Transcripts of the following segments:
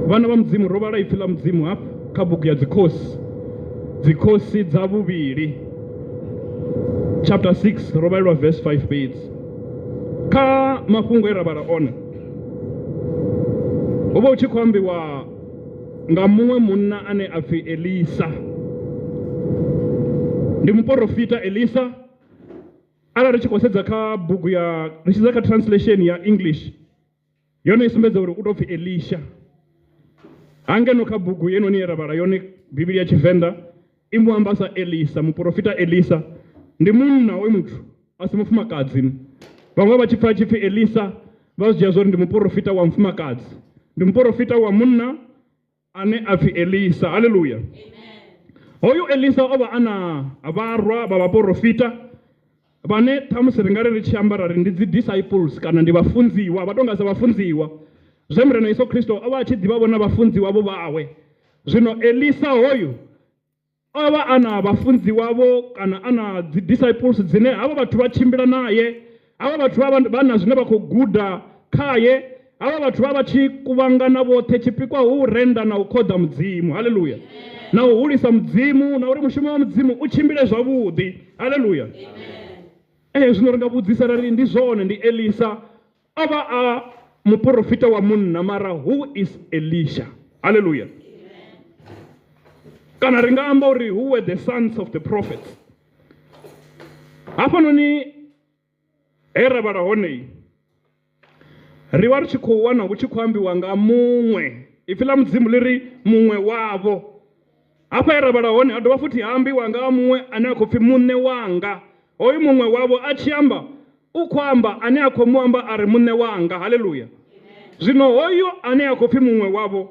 vana va mudzimu ro vhala ipfi la mudzimu hafha kha buku ya dzikhosi dza vhuvhili chapter 6 ro vhalelwa verse 5 fhedzi. Kha mafhungo e ra vhala one hu vha hu tshi khou ambiwa nga muṅwe munna ane a pfi Elisa. Ndi muprofita Elisa. Arali ri tshi khou sedza kha bugu ya ri tshi sedza kha translation ya English yone i sumbedza uri u tou pfi Elisha. Hangeno kha bugu yenoni ye ra vhala yone Biblia ya Tshivenḓa i mu amba sa Elisa, muprofita Elisa. Ndi munna hoyu muthu a si mufumakadzi. Vhaṅwe vha tshi pfa tshi pfi Elisa vha zwi dzhia zwori ndi muprofita wa mufumakadzi. Ndi muprofita wa munna ane a pfi Elisa. Haleluya. Hoyu Elisa o vha ana vharwa vha vhaprofita vhane ṱhamusi ri nga ri tshi amba ra ri ndi dzi disciples kana ndi vhafunziwa, vha tou nga sa vhafunziwa. Zwe murena Yesu Kristo o vha a tshi ḓivha vhona vhafunziwa vho vhawe. Zwino Elisa hoyu o vha ana vhafunziwa vho kana ana dzi disciples dzine havha vhathu vha tshimbila naye, havha vhathu vha na zwine vha khou guda khaye, havha vhathu vha tshi kuvhangana vhoṱhe tshipikwa hu renda na u khoḓa mudzimu. Haleluya. Na u hulisa mudzimu na uri mushumo wa mudzimu u tshimbile zwavhuḓi. Haleluya. Zwino ri nga vhudzisa ri ndi zwone ndi Elisa o vha a muprofita wa munna, mara who is Elisha? Haleluya. Kana ri nga amba uri who were the sons of the prophets? Hafhanoni he ra vhala hone ri vha ri tshi khou wana hu tshi khou ambiwa nga muṅwe, ipfi ḽa mudzimu ḽi ri muṅwe wavho. Hafha he ra vhala hone ha dovha futhi ha ambiwa nga muṅwe ane a khou pfi muṋe wanga. Hoyu muṅwe wavho a tshi amba u khou amba ane a khou mu amba a ri muṋe wanga. Haleluya. Zwino hoyu ane a khou pfi muṅwe wavho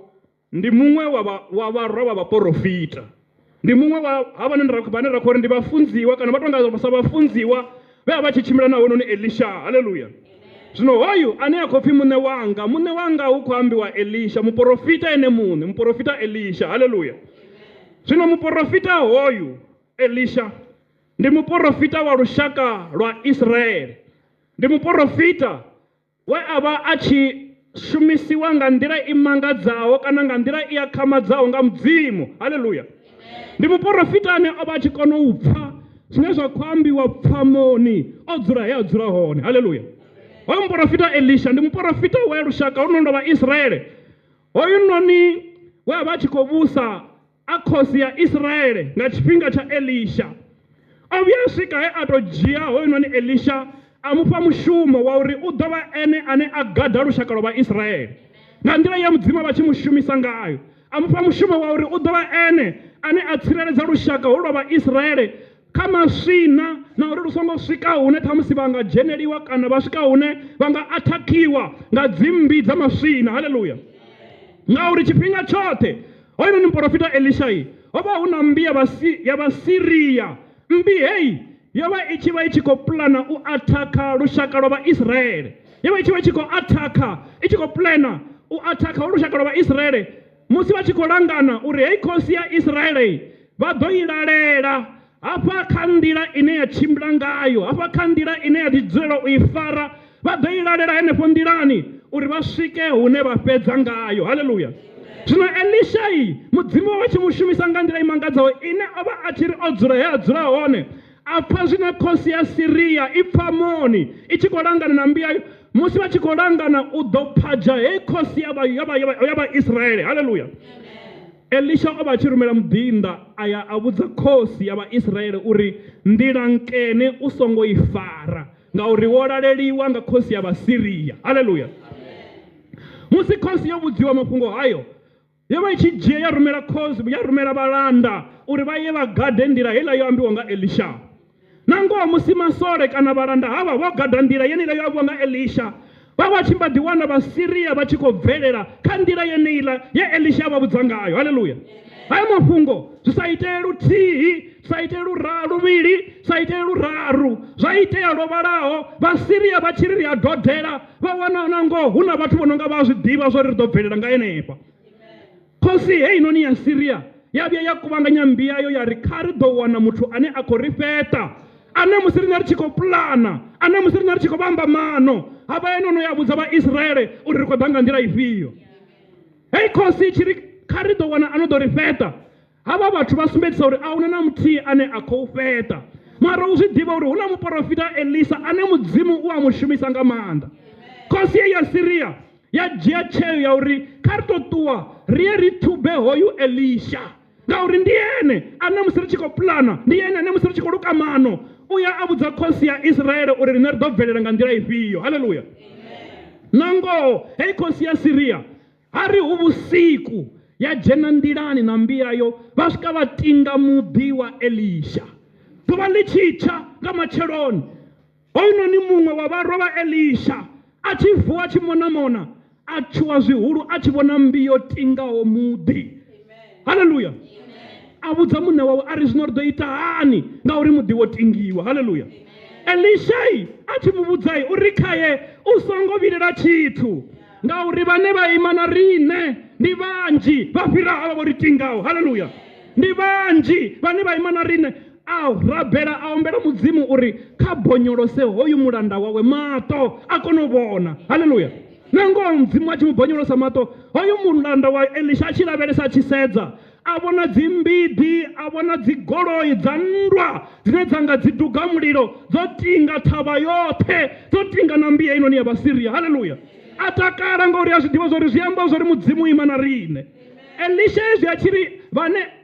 ndi muṅwe wa vharwa vha vhaprofita. Ndi muṅwe wa havha vhane ra khou ri ndi vhafunziwa kana vha tou nga sa vhafunziwa vhe vha tshi tshimbila na hononi Elisha. Haleluya. Zwino hoyu ane a khou pfi muṋe wanga hu khou ambiwa Elisha, muprofita ene muṋe, muprofita Elisha. Haleluya. Zwino muprofita hoyu Elisha ndi muprofita wa lushaka lwa Israeli. Ndi muprofita we a vha a tshi shumisiwa nga nḓila i mangadzaho kana nga nḓila i akhamadzaho nga mudzimu. Haleluya. Ndi muprofita ane o vha a tshi kona u pfa zwine zwa khou ambiwa pfamoni o dzula he a dzula hone. Haleluya. Hoyu muprofita Elisha ndi muprofita wa lushaka luno lwa Israeli. Hoyu noni we a vha a tshi khou vhusa a khosi ya Israeli nga tshifhinga tsha Elisha. O vhuya swika he a tou dzhia hoyu noni Elisha a mufha mushumo wa uri u ḓo vha ene ane a gada lushaka lwa Vhaisraeli nga nḓila ya mudzimu vha tshi mu shumisa ngayo. A mufha mushumo wa uri u ḓo vha ene ane a tsireledza lushaka holu lwa Vhaisraeli kha maswina na uri lu songo swika hune ṱhamusi vha nga dzheneliwa kana vha swika hune vha nga athakhiwa nga dzimmbi dza maswina. Haleluya. Ngauri tshifhinga tshoṱhe hoyu noni muprofita Elisha ho vha hu na mmbi ya Vhasiriya. Mmbi heyi yo vha i tshi vha i tshi khou pulana u athakha lushaka lwa Vhaisraeli. Yo vha i tshi vha i tshi khou athakha, i tshi khou pulana u athakha lushaka lwa Vhaisraeli musi vha tshi khou langana uri heyi khosi ya Israeli vha ḓo i lalela hafha kha nḓila ine ya tshimbila ngayo, hafha kha nḓila ine ya ḓidzulela u i fara, vha ḓo i lalela henefho nḓilani uri vha swike hune vha fhedza ngayo. Haleluya. Zwino Elisha mudzimu wa tshi mu shumisa nga nḓila i mangadzaho ine o vha a tshi ri o dzula he a dzula hone a pfa zwine khosi ya Siriya i pfamoni i tshi khou langana na mbiyayo musi vha tshi khou langana u ḓo phadzha heyi khosi ya Vhaisraeli. Haleluya. Elisha o vha a tshi rumela mudinda aya a vhudza khosi ya Vhaisraeli uri nḓila nkene u songo i fara ngauri wo laleliwa nga khosi ya Vhasiriya. Haleluya. Musi khosi yo vhudziwa mafhungo hayo yo vha i tshi dzhia ya rumela vhalanda uri vha ye vha gade nḓila heiḽa yo ambiwa nga Elisha. Na ngoho musi masole kana vhalanda havha vho gada nḓila yeneiḽa yo ambiwa nga Elisha vha vha tshi mba ḓi wana Vhasiriya vha tshi khou bvelela kha nḓila yeneiḽa ye Elisha vha vhudza ngayo. Haleluya. Hayo mafhungo zwi sa itee luthihi, sa itee luvhili, sa itee luraru, zwa itea lwo vhalaho. Vhasiriya vha tshi ri ri a dodela vha wana na ngoho hu na vhathu vho no nga vha zwi ḓivha zwo ri ri ḓo bvelela nga henefha. Khosi heyi noni ya Siriya ya vhuya ya kuvhanganya mmbi yayo ya ri kha ri ḓo wana muthu ane a khou ri fheṱa, ane musi riṋe ri tshi khou pulana, ane musi riṋe ri tshi khou vhamba mano, havha enono ya vhudza Vhaisraeli uri ri khou ḓa nga nḓila ifhio. hei khosi tshiri kha ri ḓo wana ano ḓo ri fheṱa. Havha vhathu vha sumbedzisa uri ahuna na muthihi ane a khou fheṱa, mara u zwi ḓivha uri hu na muprofita Elisa ane mudzimu u a mushumisa nga maanḓa. Khosi ya Syria ya dzhia tsheo ya uri kha ri tou ṱuwa ri ye ri thube hoyu Elisha, ngauri ndi ene ane musi ri tshi khou pulana, ndi ene ane musi ri tshi khou luka mano u ya a vhudza khosi ya Israele uri rine ri ḓo bvelela nga nḓila ifhio. Haleluya. Nangoho hei khosi ya Syria hari hu vhusiku ya dzhena nḓilani na mbiyayo vha swika vha tinga muḓi wa Elisha. Ḓuvha ḽi tshi tsha nga matsheloni hoyunoni muṅwe wa vharwa vha Elisha a tshi vuwa a tshi mona a tshuwa zwihulu a tshi vhona mbiyo tingaho muḓi. Haleluya. A vhudza muṋe wawe a ri zwino ri ḓo ita hani ngauri muḓi wo tingiwa. Haleluya. Elishai a tshi mu vhudzai uri khaye u songo vhilela tshithu ngauri vhane vha ima na rine ndi vhanzhi vha fhira havha vho ri tingaho. Haleluya. Ndi vhanzhi vhane vha ima na rine. A rabela a ombela mudzimu uri kha bonyolose hoyu mulanda wawe mato a kone u vhona. Haleluya. Nangoho mudzimu a tshi mu bonyolosa mato hoyu mulanda wa Elisha a tshi lavhelesa a tshi sedza a vhona dzimbidi, a vhona dzigoloi dza nndwa dzine dza nga dzi duga mulilo dzo tinga thavha yoṱhe, dzo tinga na mbiya inoni ya Vhasiria. Haleluya. A takala ngauri a zwi ḓivha zwori zwi amba zwori mudzimu ima na rine. Elisha ezwi a tshiri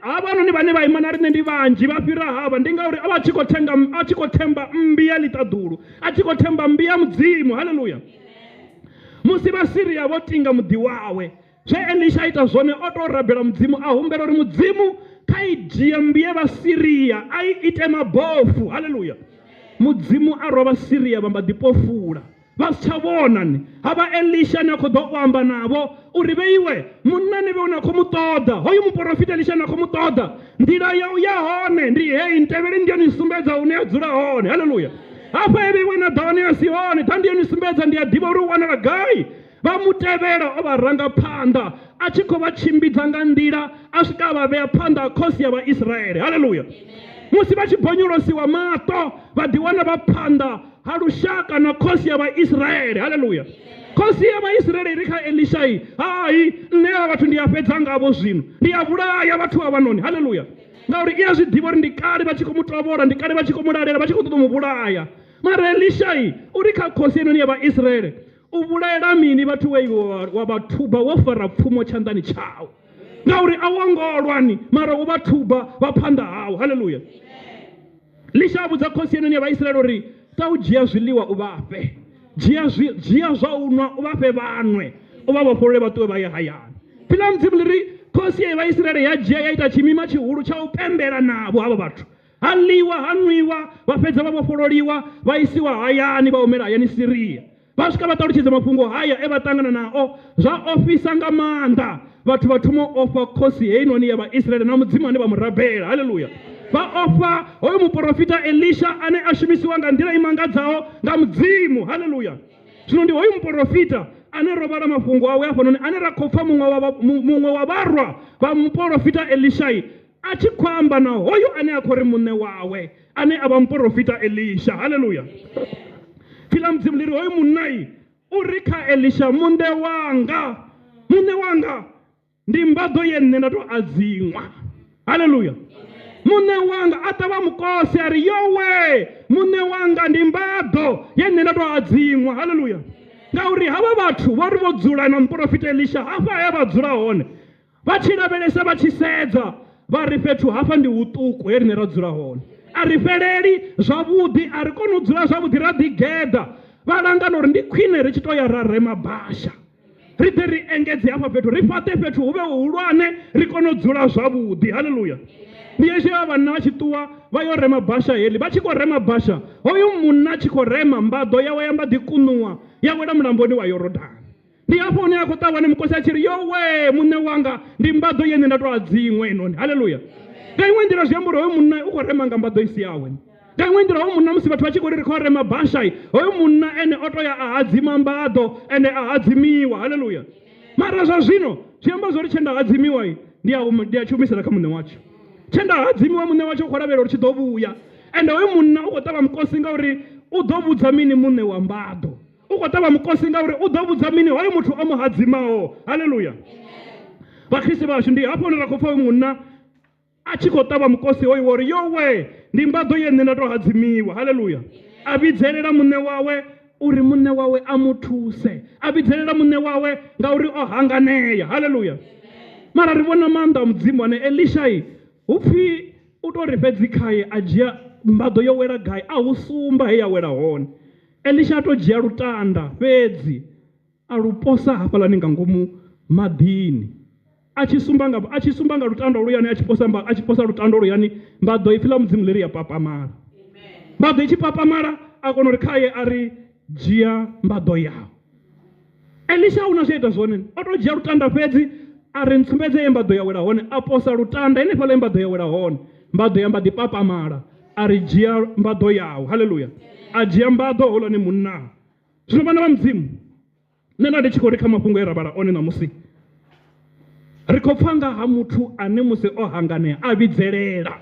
havanoni vhane vha ima na rine ndi vhanzhi vha fhira havha, ndi ngauri a vha a tshi khou themba mbiya ḽiṱaḓulu, a tshi khou themba mbiya mudzimu. Haleluya. Musi Vhasiria vho tinga muḓi wawe, zwe Elisha ita zwone o tou rabela mudzimu a humbela uri mudzimu kha i dzhie mbiya Vhasiria a i ite mabofu. Haleluya. Mudzimu a rwa Vhasiria vha mba ḓi pofula vha si tsha vhona ni. Havha Elisha ne a khou ḓo u amba navho uri vheiwe munna ni vhe u na khou mu ṱoḓa, hoyu muprofita Elisha na khou mu ṱoḓa, nḓila ya u ya hone ndi hei, ntevhele ndiyo ni sumbedza hune ya dzula hone. Haleluya. Hafha evhiwe na ḓa hone a si hone, ḓa ndiyo ni sumbedza ndi a ḓivha uri u wanala gai. Vha mutevhela o vha ranga phanḓa a tshi khou vha tshimbidza nga nḓila a swika vha vhea phanḓa ha khosi ya Vhaisraele. Haleluya. Musi vha tshi bonyolosiwa mato vha ḓiwana vha phanḓa ha lushaka na khosi ya Vhaisraele. Haleluya. Khosi ya Vhaisraele iri kha Elishai, hai nṋe havha vhathu ndi a fhedza ngavho zwino, ndi a vhulaya vhathu avhanoni. Haleluya. Ngauri i a zwi ḓivha uri ndi kale vha tshi khou mu tovhola, ndi kale vha tshi khou mu lalela, vha tshi khou ṱoḓa mu vhulaya. Mara Elishai uri kha khosi yenoni ya Vhaisraele u vhulaela mini vhathu weiwe wa vha thuba wo fara pfumo tshanḓani tshawe, ngauri a wongolwani mara u vha thuba vha phanḓa hawe. Haleluya. Elisha a vhudza khosi yenoni ya Vhaisraele uri ta u dzhia zwiḽiwa u vhafhe, dzhia zwa u nwa u vhafhe vhanwe, u vha vhofholole vha ṱuwe vha ye hayani. Phiḽa mudzimu ḽi ri khosi ya Vhaisraele ya dzhia ya ita tshimima tshihulu tsha u pembela navho havha vhathu. Ha ḽiwa ha nwiwa vha fhedza vha vhofhololiwa vha isiwa hayani, vha humela hayani Syria. Vha swika vha ṱalutshedza mafhungo haya e vha ṱangana nao, zwa ofhisa nga maanḓa. Vhathu vha thoma u ofha khosi heinoni ya Vhaisraele na mudzimu ane vha mu rabela. Haleluya. Vha ofha hoyu muprofita Elisha ane a shumisiwa nga nḓila i mangadzaho nga mudzimu. Haleluya. Zwino ndi hoyu muprofita ane ro vhala mafhungo awe afhanoni ane ra khou pfa muṅwe wa vharwa vha muprofita Elishai a tshi khou amba na hoyu ane a khou ri muṋe wawe ane a vha muprofita Elisha. Haleluya. Phiḽa mudzimu ḽi ri hoyu munnai u ri kha Elisha, muṋe wanga ndi mbaḓo ye nṋe nda tou adziṅwa. Haleluya. Muṋe wanga a ṱavha mukosi a ri yowe muṋe wanga ndi mbaḓo ye nṋe nda tou adziṅwa. Haleluya. Ngauri havha vhathu vha ri vho dzula na muprofita Elisha hafha ya vha dzula hone, vha tshi lavhelesa vha tshi sedza vha ri fhethu hafha ndi huṱuku he rine ra dzula hone, a ri fheleli zwavhuḓi, a ri koni u dzula zwavhuḓi, ra ḓigeḓa. Vha langana uri ndi khwine ri tshi tou ya ra rema basha, ri ḓe ri engedze hafha fhethu, ri fhaṱe fhethu hu vhe hulwane, ri kone u dzula zwavhuḓi. Haleluya. Ndi hezwi vha vhanna vha tshi ṱuwa vha yo rema basha heḽi, vha tshi khou rema basha, hoyu munna a tshi khou rema mbaḓo yawe ya mba ḓi kunuwa ya wela mulamboni wa Yorodani. Ndi hafho hune a khou ṱavhane mukosi a tshi ri yowe muṋe wanga ndi mbaḓo yene nda tou adziṅwe inoni. Haleluya. Nga iṅwe nḓila zwi amba uri hoyu munna u khou rema nga mbaḓo i si yawe. Nga iṅwe nḓila hoyu munna musi vhathu vha tshi khou ri ri khou rema basha, hoyu munna ene o tou ya a hadzima mbaḓo ende a hadzimiwa. Haleluya. Mara zwa zwino zwi amba zwo ri tshe nda hadzimiwa ndi a shumisela kha muṋe watsho, tshe nda hadzimiwa muṋe watsho u khou lavhelela uri tshi ḓo vhuya. Ende hoyu munna u khou ṱavha mukosi ngauri u ḓo vhudza mini muṋe wa mbaḓo, u khou ṱavha mukosi ngauri u ḓo vhudza mini hoyu muthu o mu hadzimaho. Haleluya. vakhisi vashu ndi hafho hune ra khou pfa munna a tshi khou ṱavha mukosi hoyu wori yowe ndi mbaḓo ye nṋe nda tou hadzimiwa. Haleluya. A vhidzelela muṋe wawe uri muṋe wawe a mu thuse, a vhidzelela muṋe wawe ngauri o hanganea. Haleluya. Mara ri vhona maanḓa a mudzimu ane Elishai hupfi u tou ri fhedzi khaye a dzhia mbaḓo yo wela gai a hu sumba he ya wela hone. Elisha a tou dzhia lutanda fhedzi a lu posa hafhaḽani nga ngomu maḓini, a tshi sumba nga lutanda luyani, a tshi posa lutanda luyani, mbaḓo ipfhi ḽa mudzimu ḽi ri ya papamala. Mbaḓo i tshi papamala a kona uri khaye a ri dzhia mbaḓo yawe. Elisha una zwi ita zwone, o tou dzhia lutanda fhedzi a ri ntsumbedze ye mbaḓo ya wela hone, a posa lutanda henefhaḽa ye mbaḓo ya wela hone, mbaḓo ya mba ḓi papamala, a ri dzhia mbaḓo yawe. Haleluya. A dzhia mbaḓo houḽani munna. Zwino vhana vha mudzimu, nṋe nda ndi tshi khou ri kha mafhungo e ra vhala one ṋamusi, ri khou pfa nga ha muthu ane musi o hanganea a vhidzelela.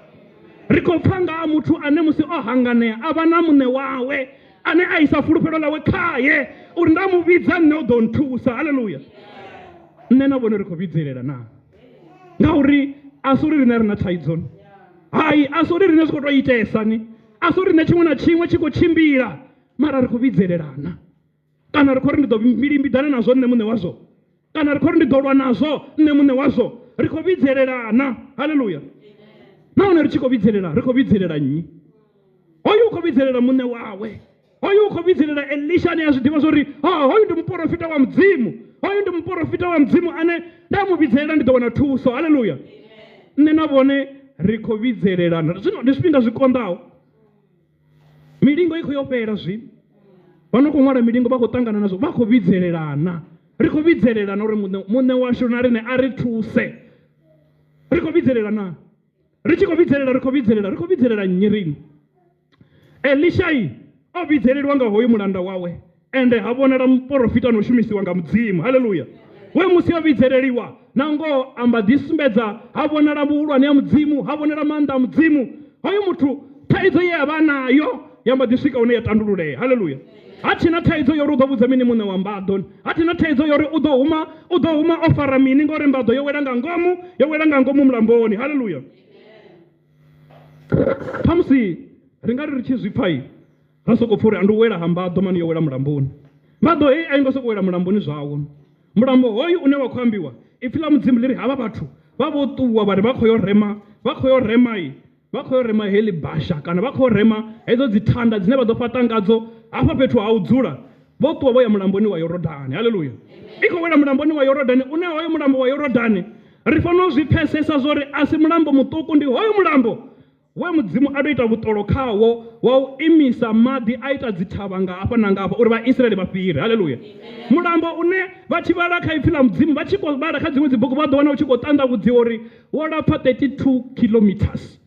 Ri khou pfa nga ha muthu ane musi o hanganea a vha na muṋe wawe ane a isa fulufhelo ḽawe khaye uri nda mu vhidza nṋe u ḓo nthusa. Haleluya. Nṋe na vhone ri khou vhidzelela na, ngauri a si uri riṋe ri na thaidzo, hai, a si uri riṋe zwi khou tou itesa ni, a si uri riṋe tshiṅwe na tshiṅwe tshi khou tshimbila, mara ri khou vhidzelelana. Kana ri khou ri ndi ḓo mbilimbidzana nazwo nṋe muṋe wazwo, kana ri khou ri ndi ḓo lwa nazwo nṋe muṋe wazwo, ri khou vhidzelelana. Haleluya. Nahone ri tshi khou vhidzelela, ri khou vhidzelela nnyi? Hoyu u khou vhidzelela muṋe wawe, hoyu u khou vhidzelela Elisha ane a zwi ḓivha zwori hoyu ndi muprofita wa mudzimu, hoyu ndi muprofita wa mudzimu ane nda mu vhidzelela ndi ḓo wana thuso. Haleluya. Nṋe na vhone ri khou vhidzelelana. Zwino ndi zwifhinga zwi konḓaho, milingo i khou yo fhela zwino, vha no khou ṅwala milingo vha khou ṱangana nazwo, vha khou vhidzelelana. Ri khou vhidzelelana uri muṋe washu na riṋe a ri thuse. Ri khou vhidzelelana, ri tshi khou vhidzelela, ri khou vhidzelela nnyi riṋe? Elishai o vhidzeleliwa nga hoyu mulanda wawe, ende ha vhonala muprofita no shumisiwa nga mudzimu. Haleluya. We musi o vhidzeleliwa na ngoho amba ḓi sumbedza, ha vhonala vhuhulwane ha mudzimu, ha vhonala maanḓa a mudzimu. Hoyu muthu thaidzo ye a vha nayo ya mba ḓi swika hune ya tandululea. Haleluya. Ha thina thaidzo yori u ḓo vhudza mini muṋe wa mbaḓo, ha thina thaidzo yori u ḓo huma o fara mini ngori mbaḓo yo wela nga ngomu mulamboni. Haleluya. Khamusi ri nga ri tshi zwi pfha ra sokou pfha uri andi u wela ha mbaḓo mani yo wela mulamboni. Mbaḓo heyi a i ngo sokou wela mulamboni zwawo. Mulambo hoyu une wa khou ambiwa ipfhi ḽa mudzimu ḽi ri havha vhathu vha vho ṱuwa vha ri vha khou yo rema heḽi basha, kana vha khou rema hedzo dzi thanda dzine vha ḓo fhaṱa ngadzo hafha fhethu ha u dzula, vho ṱuwa vho ya mulamboni wa Yorodani. Haleluya. I khou wela mulamboni wa Yorodani, une hoyo mulambo wa Yorodani ri fanela u zwi pfesesa zwori a si mulambo muṱuku, ndi hoyo mulambo we mudzimu a tou ita vhuṱolo khawo wa u imisa maḓi a ita dzi thavha nga hafha na nga hafha uri Vhaisraeli vha fhire. Haleluya. Mulambo une vha tshi vhala kha ipfhi ḽa mudzimu, vha tshi khou vhala kha dziṅwe dzibugu vha ḓo wana u tshi khou ṱanḓavhudziwa uri wo lapfa 32 kilometers.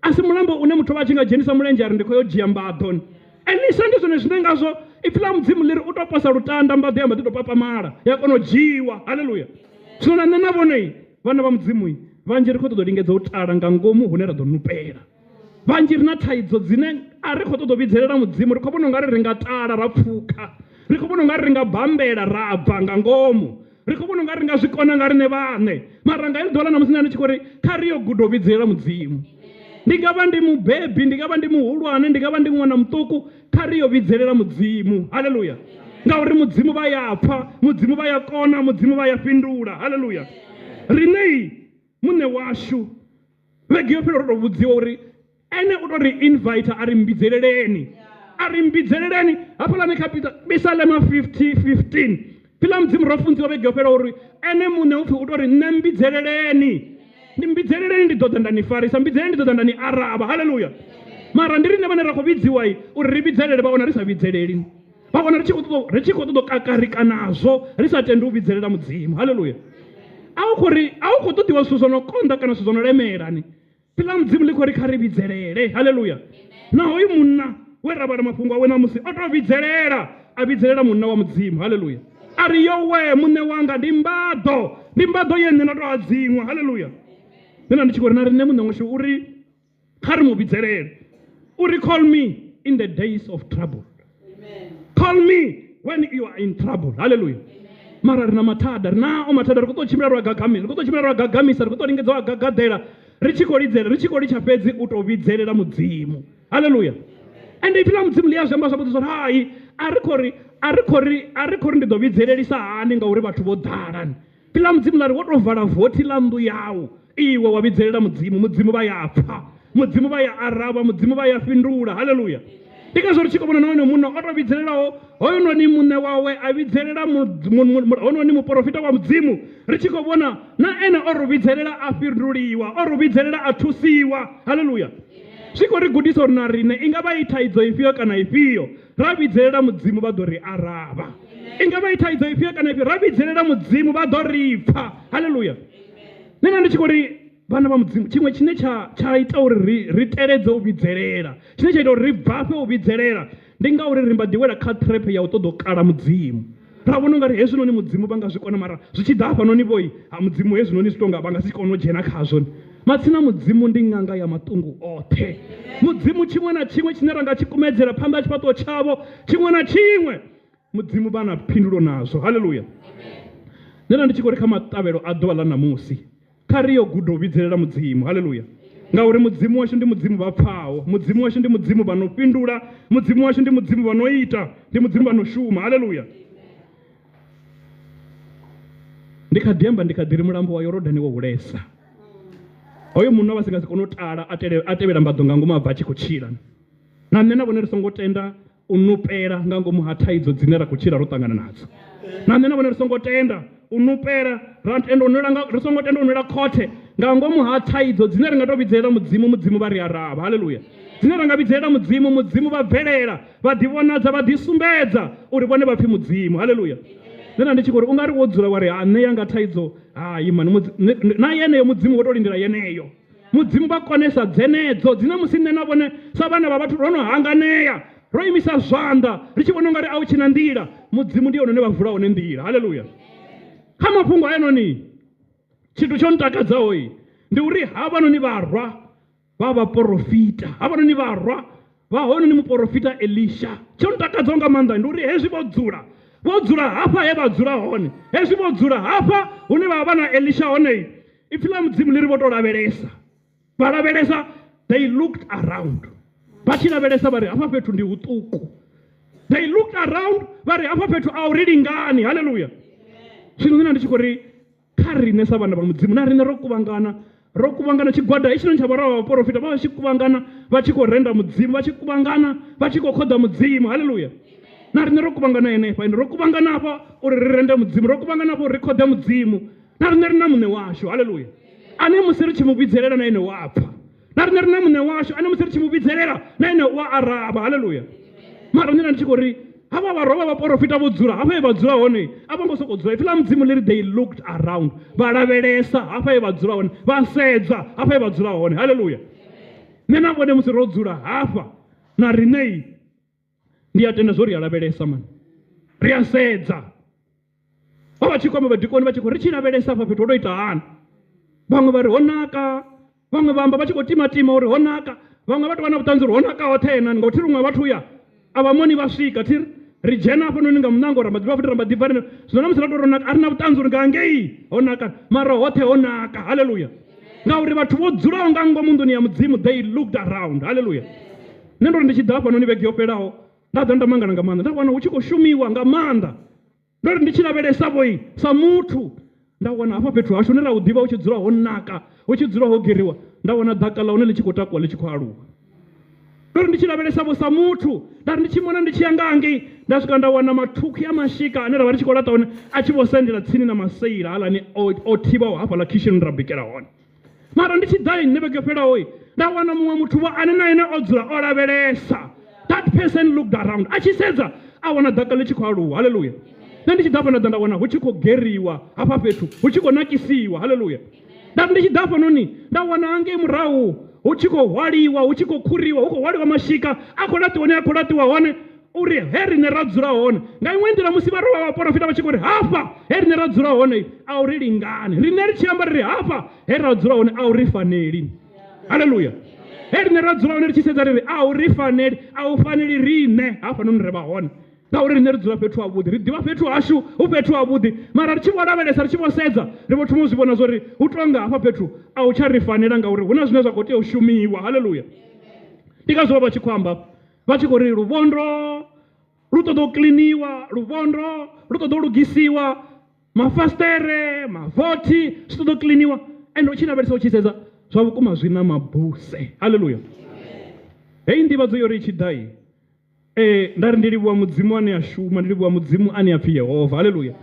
A si mulambo une muthu vha tshi nga dzhenisa mulenzhe ari ndi khou yo dzhia mbaḓo. Elisa ndi zwone zwine ngazwo ipfhi ḽa mudzimu ḽi ri u tou posa lutanda, mbaḓo ya mba ḓi tou papamala ya kona u dzhiwa. Haleluya. Zwino na nṋe na vhone vhana vha mudzimu vhanzhi ri khou ṱoḓa u lingedza u tala nga ngomu hune ra ḓo nupela. Vhanzhi ri na thaidzo dzine a ri khou ṱoḓa u vhidzelela mudzimu, ri khou vhona ungari ri nga tala ra pfhuka, ri khou vhona ungari ri nga bambela ra bva nga ngomu, ri khou vhona ungari ri nga zwi kona nga riṋe vhaṋe. Mara nga heḽi ḓuvha ḽa ṋamusi nṋe ndi tshi khou ri kha ri yo guda u vhidzelela mudzimu. Ndi nga vha ndi mubebi, ndi nga vha ndi muhulwane, ndi nga vha ndi ṅwana muṱuku, kha ri yo vhidzelela mudzimu. Haleluya. Ngauri mudzimu vha ya pfha, mudzimu vha ya kona, mudzimu vha ya fhindula. Haleluya. Riṋe muṋe washu vhege yo fhela ro tou vhudziwa uri ene u tou ri invite a ri mbidzeleleni, a ri mbidzeleleni hafhaḽani kha Bisalema 50:15 pfhi mudzimu ro funziwa vhege yo fhela uri ene muṋe upfhi u tou ri nṋe mbidzeleleni, ndi mbidzeleleni ndi ḓo ḓa nda ni farisa, mbidzeleleni ndi ḓo ḓa nda ni araba. Haleluya. Mara ndi riṋe vhane ra khou vhidziwa uri ri vhidzelele, vha wana ri sa vhidzeleli, vha wana ri tshi khou ṱoḓa u kakarika nazwo ri sa tendi u vhidzelela mudzimu. Haleluya. A u khou ṱoḓiwa zwithu zwo no konḓa kana zwithu zwo no lemelani, pfhi ḽa mudzimu ḽi khou ri kha ri vhidzelele. Haleluya. Na hoyu munna we ra vhala mafhungo awe ṋamusi o tou vhidzelela munna wa mudzimu. Haleluya. A ri yowe muṋe wanga ndi mbaḓo ye nṋe na tou hadziṅwa. Haleluya. Nṋe ndi tshi khou ri na riṋe muṋe washu uri kha ri mu vhidzelele uri call me in the days of trouble. Call me when you are in trouble. Haleluya. mara ri na mathada, ri nao mathada, ri khou tou tshimbila ro a gagamisa, ri khou tou lingedza a gagadela, ri tshi khou lidzela, ri tshi khou litsha fhedzi u tou vhidzelela mudzimu. Haleluya. Ende ipfhi ḽa mudzimu ḽi a zwi amba zwavhuḓi zwa hai, a ri khou ri ndi ḓo vhidzelelisa hani ngauri vhathu vho ḓala. Ipfhi ḽa mudzimu ḽa ri wo tou vala vothi ḽa nnḓu yau, iwe wa vhidzelela mudzimu, mudzimu vha ya pfha, mudzimu vha ya araba, mudzimu vha ya fhindula. Haleluya. Ndi ngazwo ri tshi khou vhona na hoyo munna o tou vhidzelelaho hoyunoni muṋe wawe a vhidzelela hoyunoni muprofita wa mudzimu, ri tshi khou vhona na ene o ri vhidzelela a fhinduliwa, o ri vhidzelela a thusiwa. Haleluya. Zwi khou ri gudisa uri na riṋe i nga vha i thaidzo ifhio kana ifhio, ra vhidzelela mudzimu vha ḓo ri araba. I nga vha i thaidzo ifhio kana ifhio, ra vhidzelela mudzimu vha ḓo ri pfha. Haleluya. Nṋe ndi tshi khou ri vhana vha mudzimu, tshiṅwe tshine tsha ita uri ri teledze u vhidzelela, tshine tsha ita uri ri bvafhe u vhidzelela, ndi ngauri ri mba ḓi wela kha trap ya u ṱoḓa u kala mudzimu. Ra vhona ungari hezwinoni mudzimu vha nga zwi kona, mara zwi tshi ḓa hafhanoni vhoi ha mudzimu hezwinoni zwi tonga vha nga si kone u dzhena khazwo. Matsina mudzimu ndi ṅanga ya maṱungu oṱhe. Mudzimu tshiṅwe na tshiṅwe tshine ra nga tshi kumedzela phanḓa ha tshifhaṱuwo tshavho, tshiṅwe na tshiṅwe mudzimu vha na phindulo nazwo. Haleluya. Nṋe ndi tshi khou ri kha maṱavhelo a ḓuvha ḽa ṋamusi, kha ri yo guda u vhidzelela mudzimu. Haleluya. Ngauri mudzimu washu ndi mudzimu vha pfhaho, mudzimu washu ndi mudzimu vha no fhindula, mudzimu washu ndi mudzimu vha no ita, ndi mudzimu vha no shuma. Haleluya. Ndi kha ḓi amba, ndi kha ḓi ri mulambo wa Yorodani wo hulesa, hoyo munna vha si nga si kone u tala a tevhela mbaḓo nga ngomu a bva a tshi khou tshila. Na nṋe na vhone ri songo tenda u nupela nga ngomu ha thaidzo dzine ra khou tshila ro ṱangana nadzo. Na nṋe na vhone ri songo tenda u nupela, ri songo tenda u nwela khothe nga ngomu ha thaidzo dzine ri nga tou vhidzelela mudzimu, mudzimu vha ri araba. Haleluya. Dzine ra nga vhidzelela mudzimu, mudzimu vha bvelela, vha ḓivhonadza, vha ḓisumbedza uri vhone vha pfhi mudzimu. Haleluya. Nṋe ndi tshi khou ri ungari wo dzula wa ri ha nṋe yanga thaidzo, hai mani na yeneyo mudzimu wo tou lindela yeneyo. Mudzimu vha konesa dzenedzo dzine musi nṋe na vhone sa vhana vha vhathu ro no hanganea, ro imisa zwanḓa ri tshi vhona ungari a u tshina nḓila, mudzimu ndi hone vha vula hone nḓila. Haleluya. Kha mafhungo ayanoni tshithu tsho ntakadzaho ndi uri havhanoni vharwa vha vhaprofita, havhanoni vharwa vha hoyunoni muprofita Elisha, tsho ntakadzaho nga maanḓa ndi uri hezwi vho dzula hafha he vha dzula hone, hezwi vho dzula hafha hune vha vha na Elisha hone, ipfhi ḽa mudzimu ḽi ri vho tou lavhelesa, vha lavhelesa, they looked around, vha tshi lavhelesa vha ri hafha fhethu ndi huṱuku, they looked around vha ri hafha fhethu a u ri lingani. Haleluya. Zwino nṋe ndi tshi khou ri kha riṋe sa vhana vha mudzimu, na riṋe ro kuvhangana tshigwada hetshinoni tsha vharwa vha vhaprofita, vha tshi kuvhangana vha tshi khou renda mudzimu, vha tshi kuvhangana vha tshi khou khoḓa mudzimu. Haleluya. Na riṋe ro kuvhangana henefha, ende ro kuvhangana hafha uri ri rende mudzimu, ro kuvhangana hafha uri ri khoḓe mudzimu. Na riṋe ri na muṋe washu. Haleluya. Ane musi ri tshi mu vhidzelela na ene wa pfha, na riṋe ri na muṋe washu ane musi ri tshi mu vhidzelela na ene wa araba. Haleluya. Mara nṋe ndi tshi khou ri havha vharwa vha vhaprofita vho dzula hafha he vha dzula hone, a vho ngo sokou dzula, ipfhi ḽa mudzimu ḽi ri they looked around, vha lavhelesa hafha he vha dzula hone, vha sedza hafha he vha dzula hone. Haleluya. Nṋe na vhone musi ro dzula hafha na riṋei ndi a tenda zwo ri a lavhelesa mani, ri a sedza. Vha tshi kwama vhadikoni vha tshi khou ri tshi lavhelesa hafha fhethu ho tou ita hani, vhaṅwe vha ri ho naka, vhaṅwe vha amba vha tshi khou timatima uri ho naka, vhaṅwe vha tou vha na vhuṱanzi uri ho naka hoṱhe henani, nga u thi rinwe vhathu ya a vha moni vha swika thiri ri dzhena hafhanoni nga muṋango ra mba ḓivha futhi ra mba ḓi bva zwino na musi ra tou ri naka a ri na vhuṱanzi uri nga ngei ho naka, mara hoṱhe ho naka. Haleluya. Ngauri vhathu vho dzulaho nga ngomu nḓuni ya mudzimu, they looked around. Haleluya. Nṋe ndo ri ndi tshi ḓa hafhanoni vhege yo fhelaho nda ḓa nda mangana nga maanḓa, nda wana hu tshi khou shumiwa nga maanḓa, ndo ri ndi tshi lavhelesa vhoi sa muthu, nda wana hafha fhethu hashu hune ra u ḓivha hu tshi dzula ho naka, hu tshi dzula ho geriwa, nda wana ḓaka ḽa hone ḽi tshi khou takuwa ḽi tshi khou aluwa. Ndo ri ndi tshi lavhelesa vho sa muthu, nda ri ndi tshi mona ndi tshi ya nga ngei, nda swika nda wana mathukhu ya mashika ane ra vha ri tshi khou laṱa hone a tshi vho sendela tsini na maseila haḽani o thivhaho hafhaḽa khishini ra bikela hone. Mara ndi tshi ḓa nṋe vhege yo fhelaho nda wana muṅwe muthu vho ane na ene o dzula o lavhelesa. That person looked around, a tshi sedza a wana ḓaka ḽi tshi khou aluwa. Haleluya. Nṋe ndi tshi ḓa hafha nda ḓa nda wana hu tshi khou geriwa hafha fhethu, hu tshi khou nakisiwa. Haleluya. Nda ndi tshi ḓa hafhanoni nda wana hangei murahu hu tshi khou hwaliwa, hu tshi khou khuriwa, hu khou hwaliwa mashika a khou laṱiwa hone a khou laṱiwa hone, uri he riṋe ra dzula hone nga iṅwe nḓila musi vharwa vha vhaprofita vha tshi khou ri hafha he riṋe ra dzula hone a u ri lingani, riṋe ri tshi amba ri ri hafha he ra dzula hone a u ri faneli. Haleluya. He riṋe ra dzula hone ri tshi sedza ri ri a u ri faneli, a u faneli riṋe hafhanoni ri vha hone. ngauri riṋe ri dzula fhethu havhuḓi, ri ḓivha fhethu hashu hu fhethu havhuḓi, mara ri tshi vho lavhelesa ri tshi vho sedza ri vho thoma u zwi vhona zwo ri hu tonga hafha fhethu a u tsha ri fanela ngauri hu na zwine zwa khou tea u shumiwa. Haleluya. Ndi ngazwo vha tshi khou amba vha tshi khou ri luvhondo lu ṱoḓa u kliniwa, luvhondo lu ṱoḓa u lugisiwa, mafastere, mavothi zwi ṱoḓa u kliniwa, ende u tshi lavhelesa u tshi sedza zwa vhukuma zwi na mabuse. Haleluya. Heyi nḓivhadzo yo ri i tshi ḓa nda ri ndi livhuwa mudzimu ane a shuma, ndi livhuwa mudzimu ane a pfhi Yehova. Haleluya.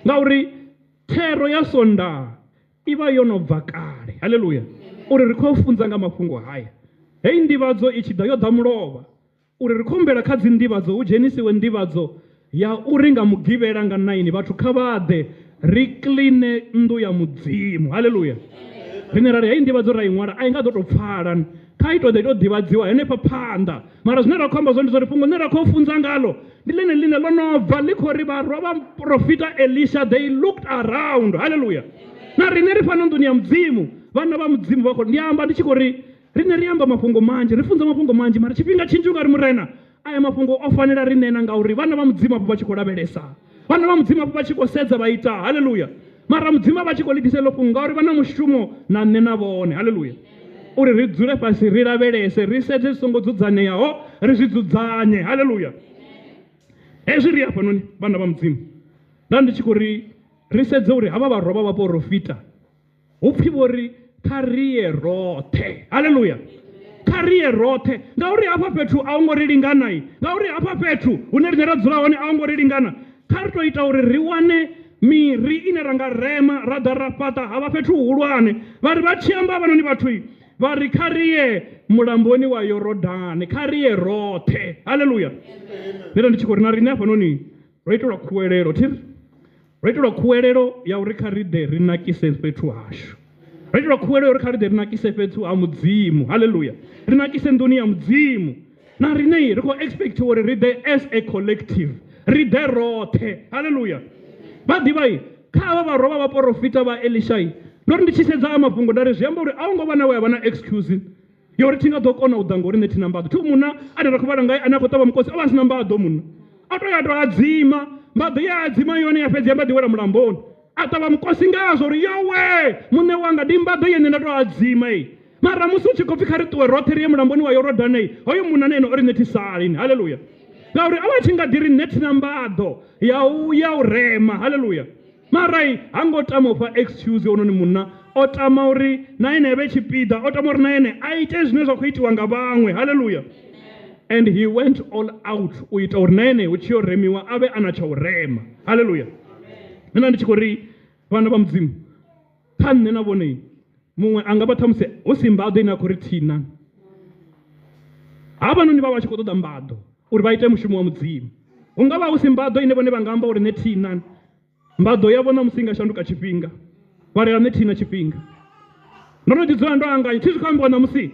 Ngauri thero ya sonda i vha yo no bva kale. Haleluya. Uri ri khou funza nga mafhungo haya, heyi nḓivhadzo i tshi ḓa yo ḓa mulovha uri ri khou humbela kha dzi nḓivhadzo hu dzhenisiwe nḓivhadzo ya uri nga mugivhela nga 9 vhathu kha vha ḓe ri kline nnḓu ya mudzimu. Haleluya. Rine rari heyi nḓivhadzo ra i ṅwala a i nga ḓo tou pfala, kha i tou ḓa i tou ḓivhadziwa henefha phanḓa, mara zwine ra khou amba zwone zwo ri fhungo ḽine ra khou funza ngalo ndi ḽine ḽo no bva ḽi khou ri vharwa vha profita Elisha they looked around. Haleluya. Na rine ri fana nḓuni ya mudzimu, vhana vha mudzimu vha khou, ndi amba ndi tshi khou ri rine ri amba mafhungo manzhi, ri funza mafhungo manzhi, mara tshifhinga tshinzhi u nga ri murena aya mafhungo o fanela rine na ngauri vhana vha mudzimu afho vha tshi khou lavhelesa, vhana vha mudzimu afho vha tshi khou sedza vha ita. Haleluya. Mara mudzimu vha tshi khou ḽidisa ḽo fhungo ngauri vha na mushumo na nṋe na vhone. Haleluya. Uri ri dzule fhasi ri lavhelese, ri sedze zwi songo dzudzaneaho ri zwi dzudzanye. Haleluya. Hezwi ri hafhanoni vhana vha mudzimu nda ndi tshi khou ri ri sedze uri havha vharwa vha profita hu pfhi vho ri kha riye roṱhe. Haleluya. Kha riye roṱhe ngauri hafha fhethu a u ngo ri lingana, ngauri hafha fhethu hune rine ra dzula hone a u ngo ri lingana. Kha ri tou ita uri ri wane miri ine ra nga rema ra ḓa ra fhaṱa havha fhethu hulwane. Vha ri vha tshi amba havhanoni vhathu vha ri kha riye mulamboni wa Yorodani, kha riye roṱhe. Haleluya. Nṋe ndi tshi khou ri na rine hafhanoni ro itelwa khuwelelo thiri, ro itelwa khuwelelo ya uri kha ri ḓe ri nakise fhethu hashu, ro itelwa khuwelelo uri kha ri ḓe ri nakise fhethu ha mudzimu. Haleluya. Ri nakise nḓuni ya mudzimu, na rine ri khou expect uri ri ḓe as a collective, ri ḓe roṱhe. Haleluya. Vha ḓivha kha havha vharwa vha vhaprofita vha Elisha ndo ri ndi tshi sedza a mafhungo nda ri zwi amba uri a u ngo vha na we a vha na excuse yo uri thi nga ḓo kona u ḓa ngori nṋe thi na mbaḓo. Thi munna ane ra khou vhala ngae ane a khou ṱavha mukosi o vha a si na mbaḓo munna, a tou ya tou adzima mbaḓo ya adzima yone ya fhedzi ya mba ḓi wela mulamboni a ṱavha mukosi ngazwo uri yowe muṋe wanga ndi mbaḓo yene nda tou adzima mara musi u tshi khou pfhi kha ri ṱuwe roṱhe ri ye mulamboni wa Yorodani hoyo munna na ene o ri nṋe thi salini. Haleluya. Ngauri a vha tshi nga ḓi ri nṋe thi na mbaḓo ya u rema. Haleluya. Mara ha ngo tama u fha excuse ononi munna o tama uri na ene vhe tshipiḓa, o tama uri na ene a ite zwine zwa khou itiwa nga vhaṅwe. Haleluya. And he went all out u ita uri na ene hu tshi yo remiwa a vhe ana tsha u rema. Haleluya. Nṋe ndi tshi khou ri vhana vha mudzimu kha nṋe na vhone muṅwe a nga vha ṱhamusi hu si mbaḓo ine a khou ri thina, havhanoni vha vha tshi khou ṱoḓa mbaḓo uri vha ite mushumo wa mudzimu. Hu nga vha hu si mbaḓo ine vhone vha nga amba uri nṋe thina, mbaḓo yavho na musi nga shanduka tshifhinga vha ri nṋe thina tshifhinga. Ndo no ḓi dzula ndo anganya thi zwi khou ambiwa ṋamusi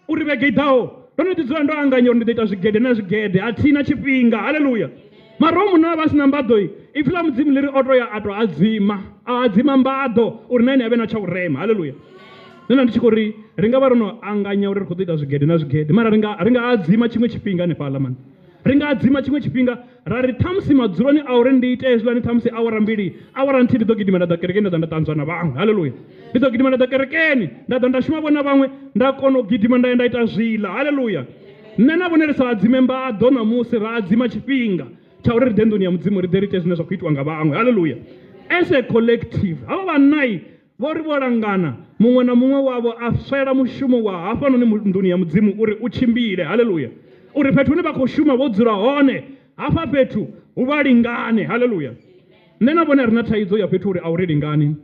uri vhege i ḓaho ndo no ḓi dzula ndo anganya uri ndi ḓo ita zwigede na zwigede a thina tshifhinga. Haleluya. Mara hoyu munna vha si na mbaḓo ipfhi ḽa mudzimu ḽi ri o tou ya a tou adzima mbaḓo uri na ene a vhe na tsha u rema. Haleluya. Nṋe ndi tshi khou ri ri nga vha ro no anganya uri ri khou ḓo ita zwigede na zwigede mara ri nga adzima tshiṅwe tshifhinga hanefhaḽa mani, ri nga adzima tshiṅwe tshifhinga ra ri ṱhamusi madzuloni a uri ndi ite hezwiḽani ṱhamusi awara mbili awara nthihi ndi ḓo gidima nda ḓa kerekeni nda ḓa nda ṱanzwa na vhaṅwe. Haleluya. Ndi ḓo gidima nda ḓa kerekeni nda ḓa nda shuma vhona vhaṅwe nda kona u gidima nda ya nda ita zwiḽa. Haleluya. Nṋe na vhone ri sa adzime mbaḓo ṋamusi ra adzima tshifhinga tsha uri ri ḓe nḓuni ya mudzimu ri ḓe ri ite zwine zwa khou itiwa nga vhaṅwe. Haleluya. As a collective havha vhanai vho ri vho langana muṅwe na muṅwe wavho a swela mushumo wa hafhanoni nḓuni ya mudzimu uri u tshimbile. Haleluya. Uri fhethu hune vha khou shuma vho dzula hone hafha fhethu hu vha lingane. Haleluya. Nṋe na vhone ri na thaidzo ya fhethu uri a u ri lingani.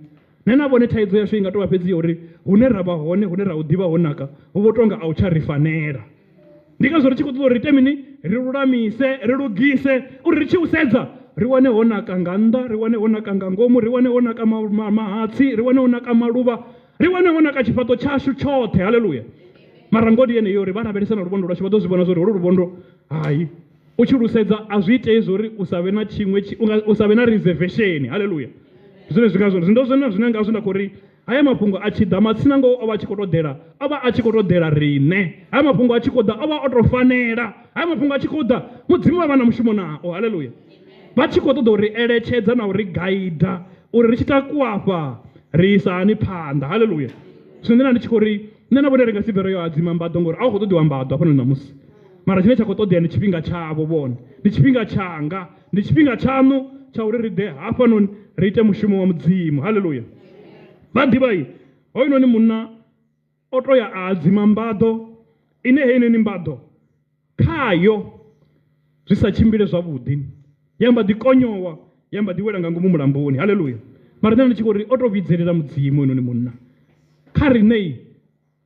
Nṋe na vhone thaidzo yashu i nga tou vha fhedzi ya uri hune ra vha hone hune ra u ḓivha ho naka hu vho tonga a u tsha ri fanela. Ndi ngazwo ri tshi khou ṱoḓa uri ite mini ri lulamise ri lugise uri ri tshi u sedza ri wane ho naka nga nnḓa, ri wane ho naka nga ngomu, ri wane ho naka mahatsi, ri wane ho naka maluvha, ri wane ho naka tshifhaṱo tshashu tshoṱhe. Haleluya. Mara ngodi yeneyo uri vha lavhelesa na luvhondo lwashu vha ḓo zwi vhona zwa uri holu luvhondo hayi u tshi lusedza a zwi itei zwa uri u sa vhe na tshiṅwe u sa vhe na reservation. Haleluya. zwine zwingazwo ndo zwine ngazwo nda khori haya mafhungo a tshi ḓa matsina ngo o vha a tshi khou tou ḓela o vha a tshi khou tou ḓela riṋe haya mafhungo a tshi khou ḓa o vha o tou fanela haya mafhungo a tshi khou ḓa mudzimu vha vha na mushumo nao haleluya vha tshi khou ṱoḓa uri eletshedza na uri gaida uri ri tshi takuwa afha ri isa hani phanḓa haleluya zwino nṋe ndi tshi khou ri nṋe na vhone ri nga si bvere yo hadzima mbaḓo ngori a u khou ṱoḓiwa mbaḓo hafhanoni namusi mara tshine tsha khou ṱoḓea ndi tshifhinga tshavho vhone ndi tshifhinga tshanga ndi tshifhinga tshaṋu tsha uri ri ḓe hafhanoni ri ite mushumo wa mudzimu haleluya vha ḓivhai hoyunoni munna o to ya a hadzima mbaḓo ine heinoni mbaḓo khayo zwi sa tshimbile zwavhuḓi yamba ḓi konyowa yamba ḓi wela nga ngomu mulamboni haleluya mara nṋe ndi tshi khou ri o to vhidzelela mudzimu hoyunoni munna kha riṋei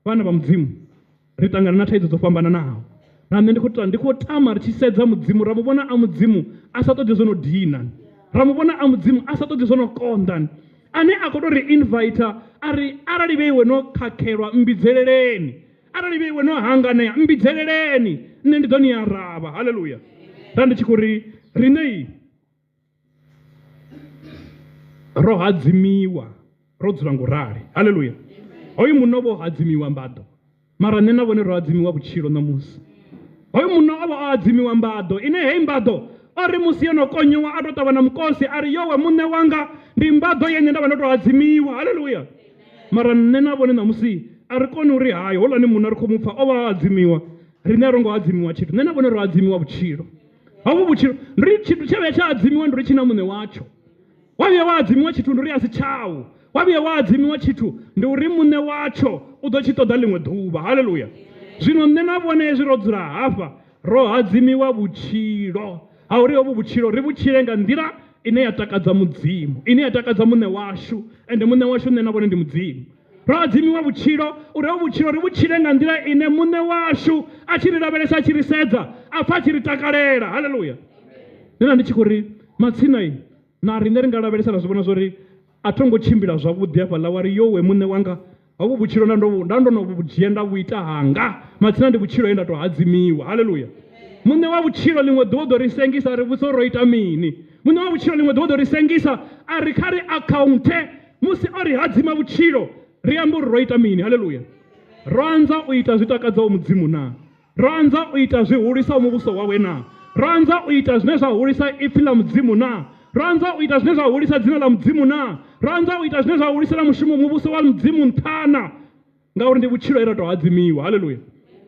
vhana vha mudzimu ri ṱangana na thaidzo dzo fhambananaho na nṋe ndi khou tama ri tshi sedza mudzimu ra mu vhona a mudzimu a sa ṱoḓi zwo no dina ra mu vhona a mudzimu a sa ṱoḓi zwo no konḓa ane a khou tou ri invite a ri arali vhe iwe no khakhelwa mbidzeleleni arali vhe iwe no hanganea mbidzeleleni nṋe ndi ḓo ni ya ravha haleluya ra ndi tshi khou ri riṋei ro hadzimiwa ro dzula ngorali haleluya hoyu munna o vha o hadzimiwa mbaḓo mara nṋe na vhone ro hadzimiwa vhutshilo ṋamusi hoyu munna o vha o hadzimiwa mbaḓo ine hei mbaḓo o ri musi yo no konyowa a tou ṱavha na mukosi a ri yowe muṋe wanga ndi mbaḓo yenye nda vha ndo tou hadzimiwa haleluya mara nṋe na vhone ṋamusi a ri koni uri hayi houḽani munna ri khou mupfa o vha o hadzimiwa riṋe ro ngo hadzimiwa tshithu nṋe na vhone ro hadzimiwa vhutshilo hovhu vhutshilo ndi tshithu tshe vhuya tsha hadzimiwa ndi uri tshi na muṋe watsho wa vhuya wa hadzimiwa tshithu ndi uri a si tshawu wa vhuya wa hadzimiwa tshithu ndi uri muṋe watsho u ḓo tshi ṱoḓa ḽiṅwe ḓuvha haleluya zwino nṋe na vhone hezwi ro dzula hafha ro hadzimiwa vhutshilo ha uri hovhu vhutshilo ri vhutshile nga nḓila ine ya takadza mudzimu ine ya takadza muṋe washu ende muṋe washu nṋe na vhone ndi mudzimu ro hadzimiwa vhutshilo uri hovhu vhutshilo ri vhutshile nga nḓila ine muṋe washu a tshi ri lavhelesa a tshi ri sedza a pfa a tshi ri takalela haleluya nṋe ndi tshi khou ri matsinai na riṋe ri nga lavhelesa na zwi vhona zwori a thongo tshimbila zwavhuḓi hafhaḽa wa ri yowe muṋe wanga hovhu vhutshilo nda ndo no vhudzhia nda vhu ita hanga matsina ndi vhutshilo he nda tou hadzimiwa haleluya muṋe wa vhutshilo ḽiṅwe ḓuvha ḓo ri sengisa ri vhuso ro ita mini muṋe wa vhutshilo ḽiṅwe ḓuvha ḓo ri sengisa a ri kha ri akhaunthe musi o ri hadzima vhutshilo ri amba uri ro ita mini haleluya ro anza u ita zwi takadzaho mudzimu na ro anza u ita zwi hulisaho muvhuso wawe na ro anza u ita zwine zwa hulisa ipfi ḽa mudzimu na ro anza u ita zwine zwa hulisa dzina ḽa mudzimu na ro anza u ita zwine zwa hulisela mushumo muvhuso wa mudzimu nṱhana ngauri ndi vhutshilo he ra tou hadzimiwa haleluya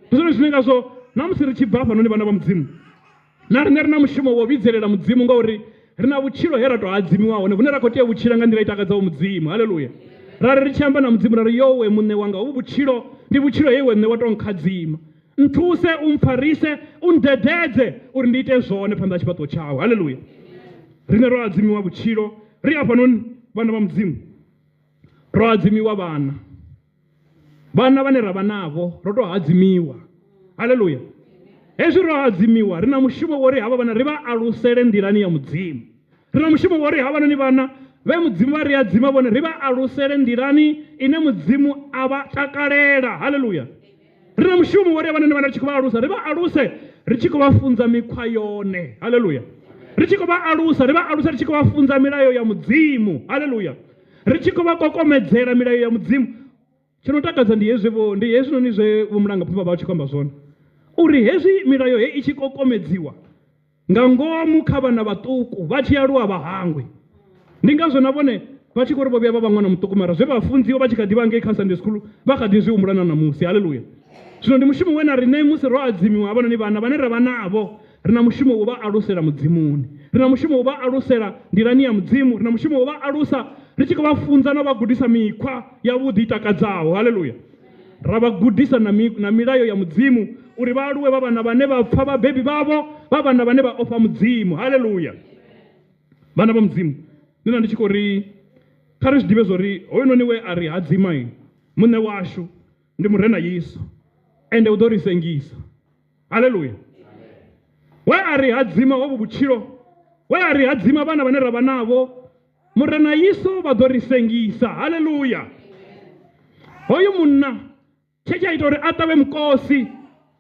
ndi zwone zwine ngazwo na musi ri tshi bva hafhanoni vhana vha mudzimu na riṋe ri na mushumo wo vhidzelela mudzimu ngauri ri na vhutshilo he ra tou hadzimiwa hone vhune ra khou tea vhutshila nga nḓila i takadzaho mudzimu haleluya ra ri tshi amba na mudzimu ra ri yowe muṋe wanga hovhu vhutshilo ndi vhutshilo he iwe nṋe wa tou nkhadzima nthuse umpfarise undededze uri ndi ite zwone phanḓa ha tshifhaṱuwo tshawe haleluya riṋe ro hadzimiwa vhutshilo ri hafhanoni vhana vha mudzimu ro hadzimiwa vhana vhane ra vha navho ro tou hadzimiwa haleluya hezwi ro hadzimiwa ri na mushumo wo ri havha vhana ri vha alusele nḓilani ya mudzimu ri na mushumo wo ri havhanoni vhana vhe mudzimu vha ri hadzima vhone ri vha alusele nḓilani ine mudzimu a vha takalela haleluya ri na mushumo wo ri havhanoni vhana ri tshi khou vha alusa ri vha aluse ri tshi khou vha funza mikhwa yone haleluya ri tshi khou vha alusa ri tshi khou vha funza milayo ya mudzimu haleluya ri tshi khou vha kokomedzela milayo ya mudzimu tsho no takadza ndi hezwinoni zwe vho mulangaphanḓa vha tshi khou amba zwone uri hezwi milayo he i tshi kokomedziwa nga ngomu kha vhana vhaṱuku vha tshi aluwa vha hangwe ndi ngazwo na vhone vha tshi khou ri vho vhuya vha vha ṅwana muṱuku mara zwe vha funziwa vha tshi kha ḓivha ngei kha Sunday school vha kha ḓi zwi humbula na namusi haleluya zwino ndi mushumo we na riṋe musi ro hadzimiwa havhanoni vhana vhane ra vha navho ri na mushumo wo vha alusela mudzimuni ri na mushumo wo vha alusela nḓilani ya mudzimu ri na mushumo wo vha alusa ri tshi khou vha funza na vha gudisa mikhwa yavhuḓi i takadzaho haleluya ra vha gudisa na milayo ya mudzimu uri vha aluwe vha vhana vhane vha pfa vhabebi vhavho vha vhana vhane vha ofha mudzimu haleluya vhana vha mudzimu nṋe ndi tshi khou ri kha ri zwi ḓivhe zwori hoyunoni we a ri hadzima muṋe washu ndi murena Yesu ende u ḓo ri sengisa haleluya we a ri hadzima hovhu vhutshilo we a ri hadzima vhana vhane ra vha navho murena Yesu vha ḓo ri sengisa haleluya hoyu munna tshe tsha ita uri a ṱavhe mukosi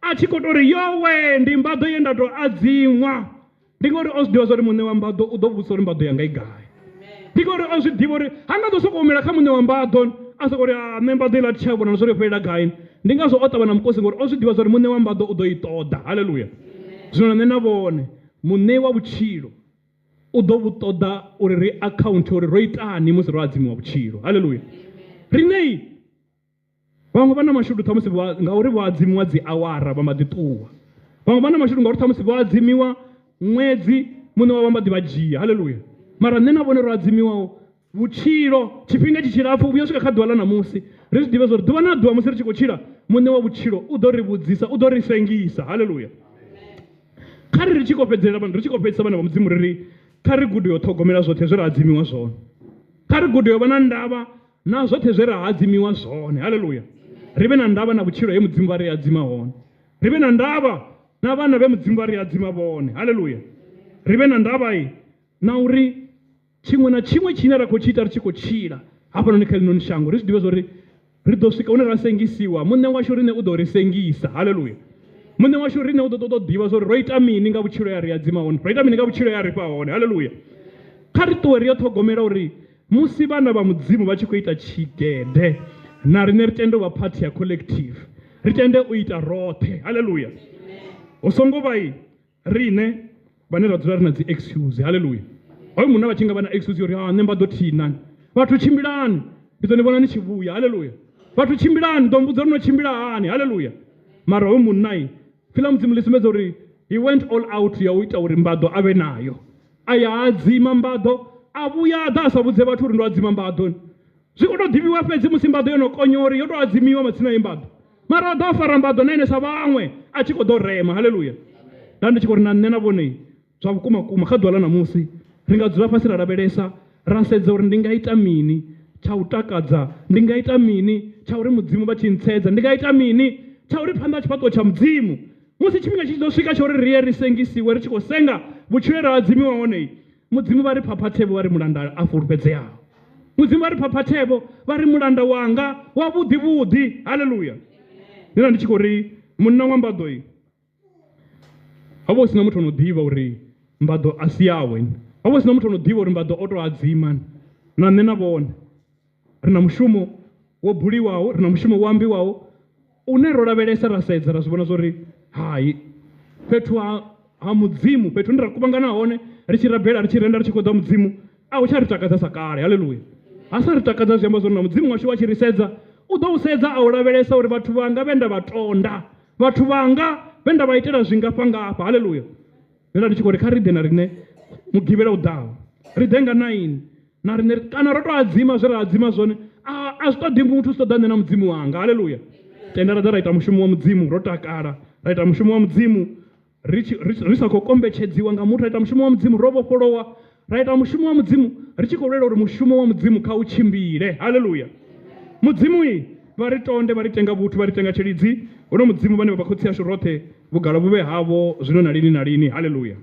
a tshi khou tou ri yowe ndi mbaḓo ye nda tou adzimwa ndi ngori o zwi ḓivha zwa uri muṋe wa mbaḓo u ḓo vhudzisa uri mbaḓo yanga i gai ndi ngori o zwi ḓivha uri ha nga ḓo sokou humela kha muṋe wa mbaḓo a sokou ri nṋe mbaḓo iḽa thi tsha vhona zwo ri yo fhelela gai, ndi ngazwo o ṱavha na mukosi ngori o zwi ḓivha zwa uri muṋe wa mbaḓo u ḓo i ṱoḓa. Haleluya. Zwino nṋe na vhone muṋe wa vhutshilo u ḓo vhu ṱoḓa uri ri akhaunthe uri ro itani musi ro hadzimiwa vhutshilo. Haleluya. Riṋei vhaṅwe vha na mashudu ṱhamusi ngauri vho hadzimiwa dzi awara vha mba ḓi ṱuwa, vhaṅwe vha na mashudu ngauri ṱhamusi vho hadzimiwa ṅwedzi muṋe wavho mba ḓi vha dzhia. Haleluya. Mara nṋe na vhone ro hadzimiwaho vhutshilo tshifhinga tshi tshilapfu vhuya swika kha ḓuvha ḽa ṋamusi ri zwi ḓivha zwa uri ḓuvha na ḓuvha musi ri tshi khou tshila muṋe wa vhutshilo u ḓo ri vhudzisa, u ḓo ri sengisa. Haleluya. Kha ri tshi khou fhedzisa vhana vha mudzimu ri kha ri gude u ṱhogomela zwoṱhe zwe ra hadzimiwa zwone, kha ri gude u vha na ndavha na zwoṱhe zwe ra hadzimiwa zwone. Haleluya. Ri vhe na ndavha na vhutshilo he mudzimu vha ri hadzima hone, ri vhe na ndavha na vhana vhe mudzimu vha ri hadzima vhone. Haleluya. Ri vhe na ndavha na uri tshiṅwe na tshiṅwe tshine ra khou tshi ita ri tshi khou tshila hafhanoni kha ḽinoni shango ri zwi ḓivhe zwa uri ri ḓo swika hune ra sengisiwa. Muṋe washu rine u ḓo ri sengisa. Haleluya. Muṋe washu rine u ḓo ṱoḓa u ḓivha zwa uri ro ita mini nga vhutshilo ya ri hadzima hone, ro ita mini nga vhutshilo ya ri fha hone. Haleluya. Kha ri ṱuwe ri yo ṱhogomela uri musi vhana vha mudzimu vha tshi khou ita tshigede na riṋe ri tende u vha part ya collective, ri tende u ita roṱhe. Haleluya. Hu songo vha riṋe vhane ra dzula ri na dzi excuse. Haleluya. Hoyu munna vha tshi nga vha na excuse uri nṋe mba ḓo thinani, vhathu tshimbilani ndi ḓo ni vhona ni tshi vhuya. Haleluya. Vhathu tshimbilani ḓo mbudza uri no tshimbila hani. Haleluya. Mara hoyu munna fila mudzimu ḽi sumbedza uri he went all out ya u ita uri mbaḓo a vhe nayo, a ya hadzima mbaḓo a vhuya a ḓa a sa vhudze vhathu uri ndo hadzima mbaḓo. Zwi khou tou ḓivhiwa fhedzi musi mbaḓo yo no konya uri yo tou hadzimiwa matsina i mbaḓo, mara o ḓo a fara mbaḓo na ene sa vhaṅwe a tshi khou ḓo rema. Haleluya. Nda ndi tshi khou ri na nṋe na vhone zwa vhukumakuma kha ḓuvha ḽa ṋamusi ri nga dzula fhasi ra lavhelesa ra sedza uri ndi nga ita mini tsha u takadza, ndi nga ita mini tsha uri mudzimu vha tshi ntsedza, ndi nga ita mini tsha uri phanḓa ha tshifhaṱuwo tsha mudzimu musi tshifhinga tshi ḓo swika tsha uri ri ye ri sengisiwe ri tshi khou senga vhutshilo ra hadzimiwa hone. Mudzimu vha ri phaphathevho vha ri mulanda a fulufhedzeaho, mudzimu vha ri phaphathevho vha ri mulanda wanga wa vhuḓi vhuḓi. Haleluya. Nda ndi tshi khou ri munna wa mbaḓo ho vha hu sina muthu ono ḓivha uri mbaḓo a si yawe, ho vha hu sina muthu ono ḓivha uri mbaḓo o tou hadzima. Na nṋe na vhone ri na mushumo wo buliwaho, ri na mushumo wo ambiwaho une ro lavhelesa ra sedza ra zwi vhona zwa uri hai fhethu ha mudzimu, fhethu hune ra kuvhangana hone ri tshi rabela ri tshi renda ri tshi khou ḓa mudzimu a hu tsha ri takadza sa kale. Haleluya. A sa ri takadza zwi amba zwa uri na mudzimu washu wa tshi ri sedza u ḓo u sedza a u lavhelesa uri vhathu vhanga vhe nda vha tonda, vhathu vhanga vhe nda vha itela zwingafha ngafha. Haleluya. Nda ndi tshi khou ri kha ri ḓe na riṋe mugivhela u ḓaho ri ḓe nga 9 na riṋe kana ro tou hadzima zwe ra hadzima zwone a zwi ṱoḓi muthu u si ṱoḓa nṋe na mudzimu wanga. Haleluya. Tenda ra ḓa ra ita mushumo wa mudzimu ro takala, ra ita mushumo wa mudzimu ri sa khou kombetshedziwa nga muthu, ra ita mushumo wa mudzimu ro vhofholowa, ra ita mushumo wa mudzimu ri tshi khou lwela uri mushumo wa mudzimu kha u tshimbile. Haleluya. Mudzimu vha ri tonde, vha ri tenga vhuthu, vha ri tenga tshilidzi. Hu no mudzimu vhane vha khotsi yashu roṱhe vhugala vhu vhe havho zwino na lini na lini. Haleluya.